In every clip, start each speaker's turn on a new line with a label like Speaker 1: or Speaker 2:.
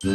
Speaker 1: Hey,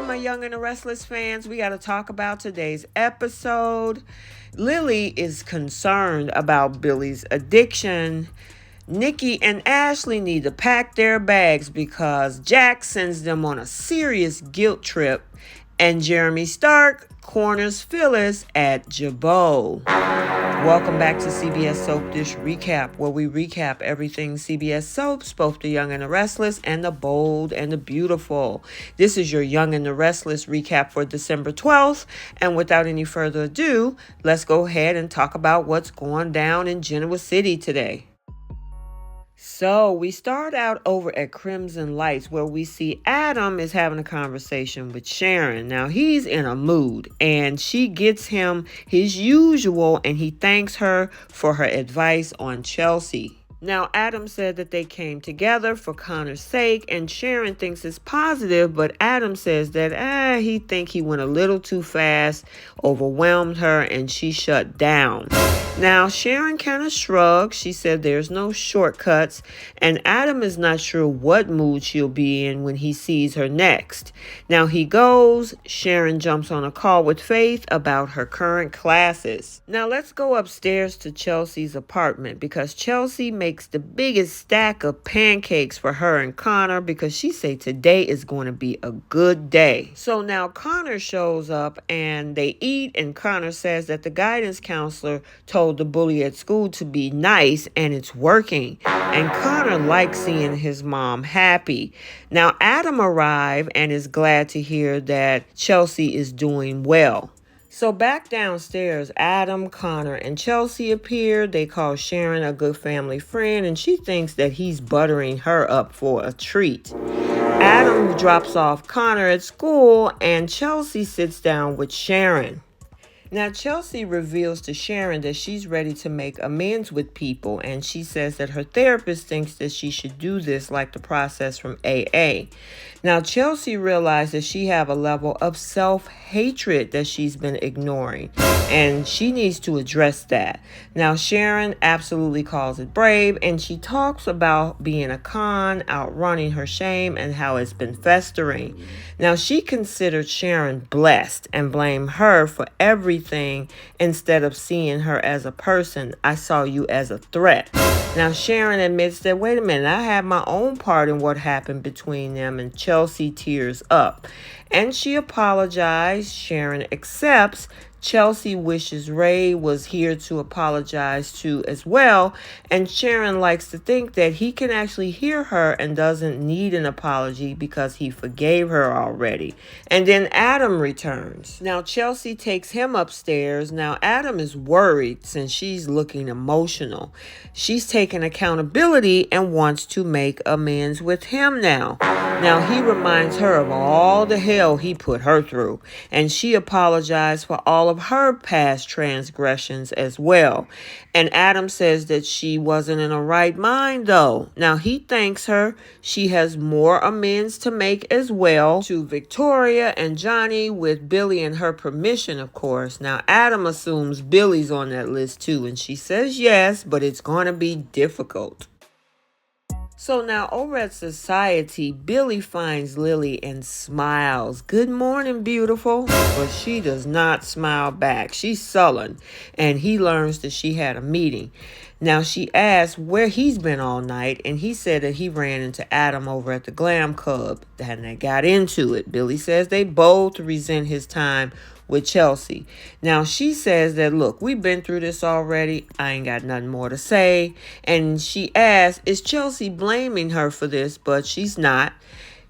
Speaker 1: my Young and the Restless fans, we got to talk about today's episode. Lily is concerned about Billy's addiction. Nikki and Ashley need to pack their bags because Jack sends them on a serious guilt trip, and Jeremy Stark corners Phyllis at Jabot. Welcome back to CBS Soap Dish Recap, where we recap everything CBS Soaps, both the young and the restless, and the bold and the beautiful. This is your Young and the Restless recap for December 12th, and without any further ado, let's go ahead and talk about what's going down in Genoa City today. So we start out over at Crimson Lights, where we see Adam is having a conversation with Sharon. Now he's in a mood, and she gets him his usual, and he thanks her for her advice on Chelsea. Now, Adam said that they came together for Connor's sake, and Sharon thinks it's positive, but Adam says that he thinks he went a little too fast, overwhelmed her, and she shut down. Now, Sharon kind of shrugged. She said there's no shortcuts, and Adam is not sure what mood she'll be in when he sees her next. Now, he goes. Sharon jumps on a call with Faith about her current classes. Now, let's go upstairs to Chelsea's apartment, because Chelsea makes the biggest stack of pancakes for her and Connor, because she say today is going to be a good day. So now Connor shows up and they eat, and Connor says that the guidance counselor told the bully at school to be nice, and it's working. And Connor likes seeing his mom happy. Now Adam arrived and is glad to hear that Chelsea is doing well. So back downstairs, Adam, Connor, and Chelsea appear. They call Sharon a good family friend, and she thinks that he's buttering her up for a treat. Adam drops off Connor at school, and Chelsea sits down with Sharon. Now, Chelsea reveals to Sharon that she's ready to make amends with people, and she says that her therapist thinks that she should do this like the process from AA. Now, Chelsea realized that she have a level of self-hatred that she's been ignoring, and she needs to address that. Now, Sharon absolutely calls it brave, and she talks about being a con, outrunning her shame, and how it's been festering. Now, she considered Sharon blessed and blamed her for everything instead of seeing her as a person. I saw you as a threat. Now, Sharon admits that, wait a minute, I had my own part in what happened between them, and Chelsea tears up. And she apologized. Sharon accepts. Chelsea wishes Ray was here to apologize to as well, and Sharon likes to think that he can actually hear her and doesn't need an apology because he forgave her already. And then Adam returns. Now Chelsea takes him upstairs. Now Adam is worried since she's looking emotional. She's taking accountability and wants to make amends with him now. Now he reminds her of all the hell he put her through, and she apologized for all of her past transgressions as well. And Adam says that she wasn't in her right mind though. Now he thanks her. She has more amends to make as well to Victoria and Johnny, with Billy and her permission, of course. Now Adam assumes Billy's on that list too, and she says yes, but it's going to be difficult. So now over at Society, Billy finds Lily and smiles. Good morning, beautiful. But she does not smile back. She's sullen, and he learns that she had a meeting. Now she asks where he's been all night, and he said that he ran into Adam over at the Glam Club, and they got into it. Billy says they both resent his time with Chelsea. Now she says that, look, we've been through this already. I ain't got nothing more to say. And she asks, is Chelsea blaming her for this? But she's not.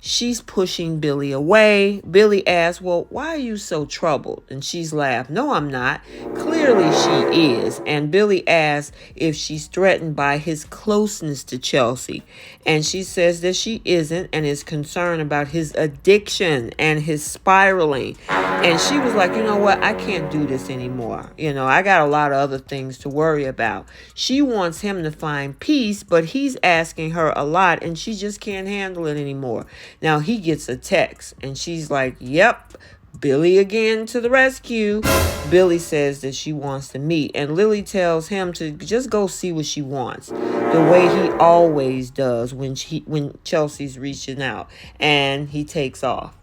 Speaker 1: She's pushing Billy away. Billy asks, well, why are you so troubled? And she's laughed, no, I'm not. Clearly she is. And Billy asks if she's threatened by his closeness to Chelsea. And she says that she isn't, and is concerned about his addiction and his spiraling. And she was like, you know what? I can't do this anymore. I got a lot of other things to worry about. She wants him to find peace, but he's asking her a lot, and she just can't handle it anymore. Now he gets a text, and she's like, yep, Billy again to the rescue. Billy says that she wants to meet, and Lily tells him to just go see what she wants, the way he always does when Chelsea's reaching out, and he takes off.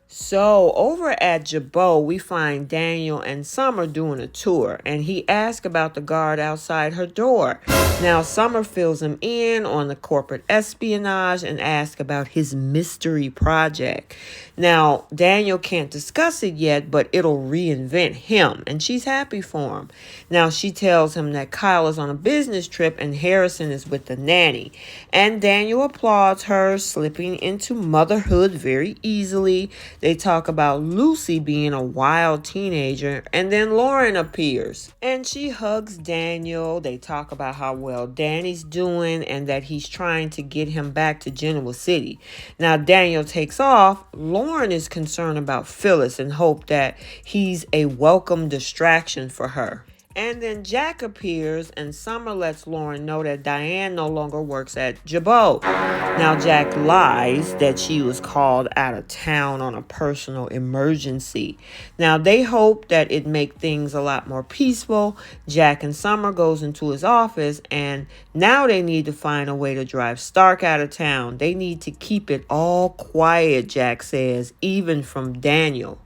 Speaker 1: So over at Jabot, we find Daniel and Summer doing a tour, and he asks about the guard outside her door. Now Summer fills him in on the corporate espionage and asks about his mystery project. Now Daniel can't discuss it yet, but it'll reinvent him, and she's happy for him. Now she tells him that Kyle is on a business trip and Harrison is with the nanny, and Daniel applauds her slipping into motherhood very easily. They talk about Lucy being a wild teenager, and then Lauren appears and she hugs Daniel. They talk about how well Danny's doing and that he's trying to get him back to Genoa City. Now Daniel takes off. Lauren is concerned about Phyllis and hope that he's a welcome distraction for her. And then Jack appears, and Summer lets Lauren know that Diane no longer works at Jabot. Now Jack lies that she was called out of town on a personal emergency. Now they hope that it make things a lot more peaceful. Jack and Summer goes into his office, and now they need to find a way to drive Stark out of town. They need to keep it all quiet, Jack says, even from Daniel.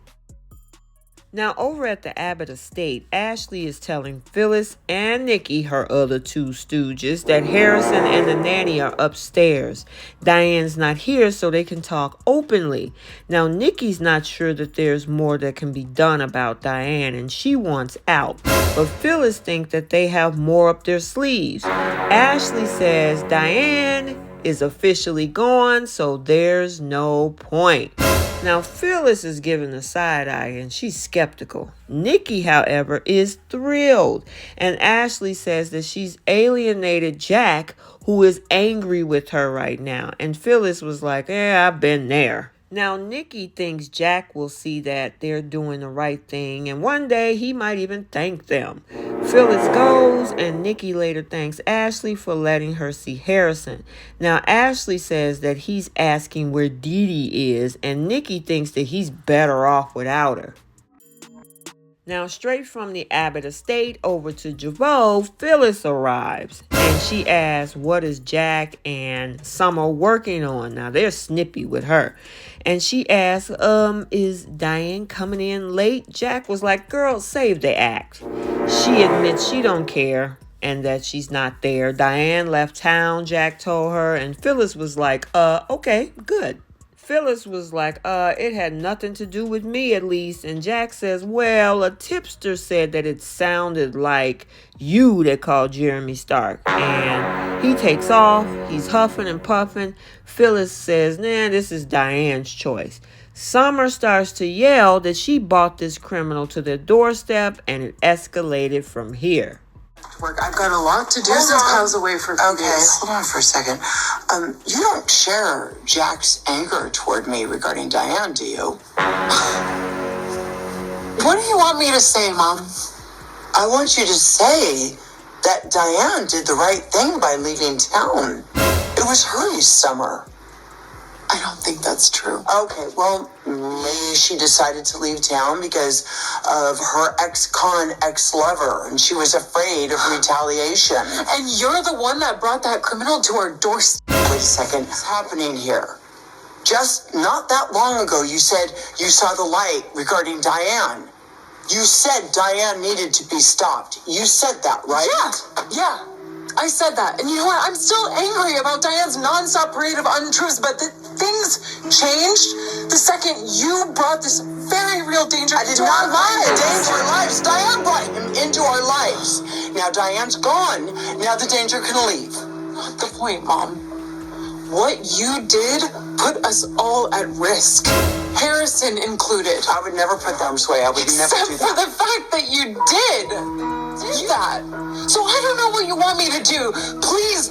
Speaker 1: Now, over at the Abbott estate, Ashley is telling Phyllis and Nikki, her other two stooges, that Harrison and the nanny are upstairs. Diane's not here, so they can talk openly. Now, Nikki's not sure that there's more that can be done about Diane, and she wants out. But Phyllis thinks that they have more up their sleeves. Ashley says Diane is officially gone, so there's no point. Now, Phyllis is giving a side eye and she's skeptical. Nikki, however, is thrilled. And Ashley says that she's alienated Jack, who is angry with her right now. And Phyllis was like, I've been there. Now, Nikki thinks Jack will see that they're doing the right thing, and one day he might even thank them. Phyllis goes, and Nikki later thanks Ashley for letting her see Harrison. Now, Ashley says that he's asking where Dee Dee is, and Nikki thinks that he's better off without her. Now, straight from the Abbott estate over to Jabot, Phyllis arrives, and she asks, what is Jack and Summer working on? Now, they're snippy with her. And she asks, is Diane coming in late? Jack was like, girl, save the act. She admits she don't care and that she's not there. Diane left town, Jack told her, and Phyllis was like, okay, good. Phyllis was like, it had nothing to do with me at least. And Jack says, well, a tipster said that it sounded like you that called Jeremy Stark. And he takes off. He's huffing and puffing. Phyllis says, this is Diane's choice. Summer starts to yell that she brought this criminal to their doorstep, and it escalated from here.
Speaker 2: I've got a lot to do since Kyle's away for a few days.
Speaker 3: Hold on for a second. You don't share Jack's anger toward me regarding Diane, do you? What do you want me to say, Mom? I want you to say that Diane did the right thing by leaving town. It was her summer.
Speaker 2: I don't think that's true.
Speaker 3: Okay, well, maybe she decided to leave town because of her ex-con ex-lover, and she was afraid of retaliation.
Speaker 2: And you're the one that brought that criminal to our doorstep.
Speaker 3: Wait a second, what's happening here? Just not that long ago, you said you saw the light regarding Diane. You said Diane needed to be stopped. You said that, right?
Speaker 2: Yeah. I said that. And you know what? I'm still angry about Diane's nonstop parade of untruths, but things changed the second you brought this very real danger
Speaker 3: into our lives. Danger lives. Diane brought him into our lives. Now Diane's gone. Now the danger can leave.
Speaker 2: Not the point, Mom. What you did put us all at risk. Harrison included.
Speaker 3: I would never put them away. I would never do that.
Speaker 2: Except for the fact that you did that. So I don't know what you want me to do. Please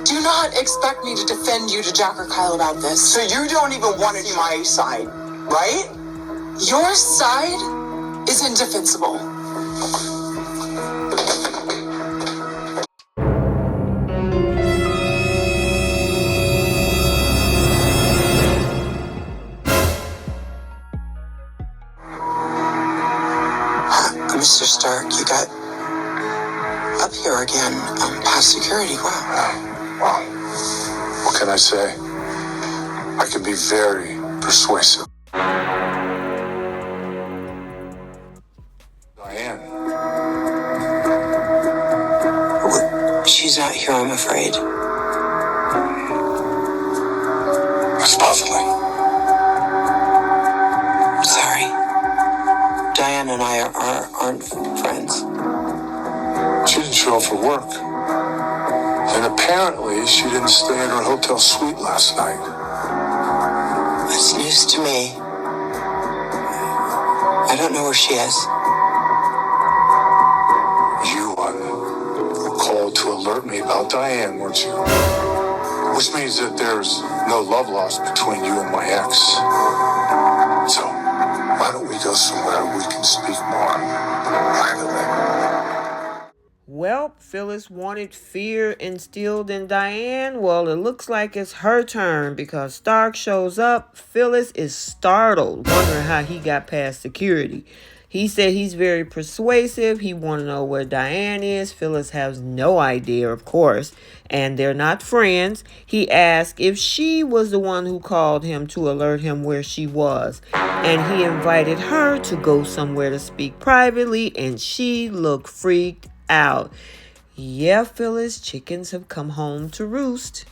Speaker 2: do not expect me to defend you to Jack or Kyle about this.
Speaker 3: So you don't even want to see my side, right?
Speaker 2: Your side is indefensible.
Speaker 3: Mr. Stark, you got up here again, past security. Wow.
Speaker 4: Wow. What can I say? I can be very persuasive. Diane.
Speaker 3: She's not here, I'm afraid.
Speaker 4: That's puzzling.
Speaker 3: Sorry. Diane and I aren't friends.
Speaker 4: She didn't show up for work. And apparently she didn't stay in her hotel suite last night.
Speaker 3: That's news to me. I don't know where she is.
Speaker 4: You were called to alert me about Diane, weren't you? Which means that there's no love lost between you and my ex. So, why don't we go somewhere we can speak more privately?
Speaker 1: Well, Phyllis wanted fear instilled in Diane. Well, it looks like it's her turn because Stark shows up. Phyllis is startled, wondering how he got past security. He said he's very persuasive. He want to know where Diane is. Phyllis has no idea, of course, and they're not friends. He asked if she was the one who called him to alert him where she was, and he invited her to go somewhere to speak privately, and she looked freaked out. Yeah, Phyllis, chickens have come home to roost.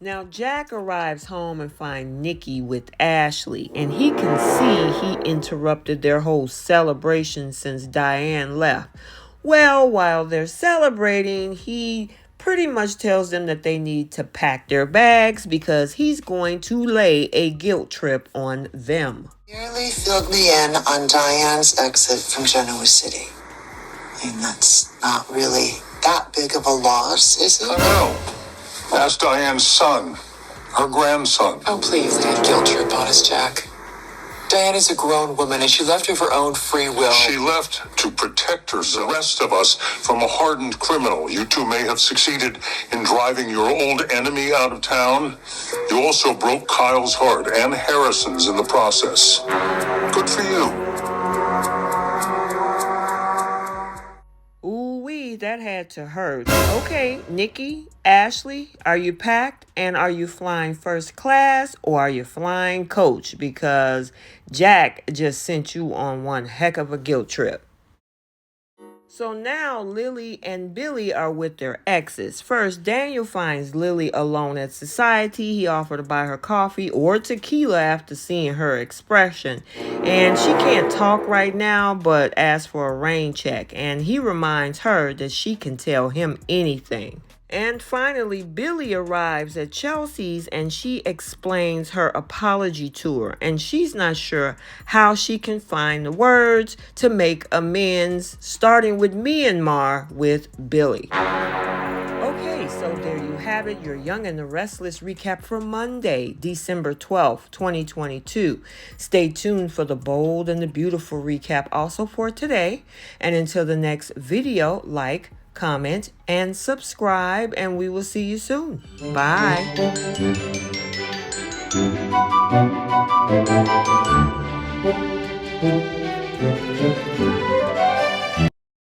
Speaker 1: Now, Jack arrives home and finds Nikki with Ashley, and he can see he interrupted their whole celebration since Diane left. Well, while they're celebrating, he pretty much tells them that they need to pack their bags because he's going to lay a guilt trip on them.
Speaker 3: Nearly filled me in on Diane's exit from Genoa City. I mean, that's not really that big of a loss, is it?
Speaker 4: I know. Ask Diane's son, her grandson.
Speaker 2: Oh, please, don't guilt trip on us, Jack. Diane is a grown woman, and she left of her own free will.
Speaker 4: She left to protect herself, the rest of us, from a hardened criminal. You two may have succeeded in driving your old enemy out of town. You also broke Kyle's heart and Harrison's in the process. Good for you.
Speaker 1: Ooh-wee, that had to hurt. Okay, Nikki, Ashley, are you packed? And are you flying first class or are you flying coach? Because Jack just sent you on one heck of a guilt trip. So now Lily and Billy are with their exes. First, Daniel finds Lily alone at Society. He offered to buy her coffee or tequila after seeing her expression. And she can't talk right now, but asks for a rain check. And he reminds her that she can tell him anything. And finally, Billy arrives at Chelsea's and she explains her apology tour. And she's not sure how she can find the words to make amends, starting with Myanmar with Billy. Okay, so there you have it, your Young and the Restless recap for Monday, December 12th, 2022. Stay tuned for the bold and the beautiful recap also for today. And until the next video, like, comment, and subscribe, and we will see you soon. Bye.